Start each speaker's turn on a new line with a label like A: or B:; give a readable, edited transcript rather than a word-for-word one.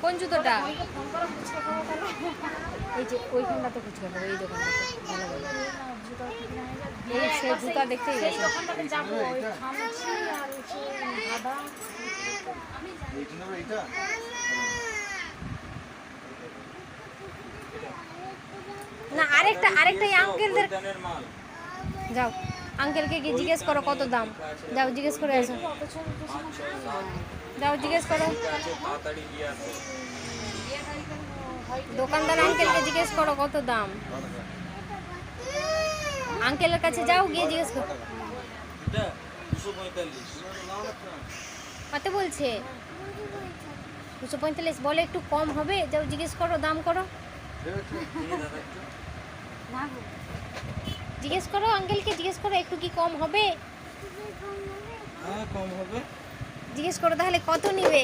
A: কোন জুতোটা? এই যে ওইখানটাতে ফুচকা খাবো, এই দোকানটাতে ভালো ভালো। এই সে জুতা দেখতেই গেছে। না আরেকটা এই আঙ্কেলদের যাও, আঙ্কেলকে গিয়ে জিজ্ঞেস করো কত দাম। যাও জিজ্ঞেস করে আসো, যাও জিজ্ঞেস করো। দোকানদার আঙ্কেলকে জিজ্ঞেস করো কত দাম। আঙ্কেলের কাছে যাও, গিয়ে জিজ্ঞেস করো। কত বলছে? 245 বলে একটু কম হবে? যাও জিজ্ঞেস করো, দাম করো, জিজ্ঞেস করো আঙ্কেলকে, জিজ্ঞেস করো একটু কি কম হবে।
B: হ্যাঁ কম হবে।
A: জিজ্ঞেস করো তাহলে কত নিবে।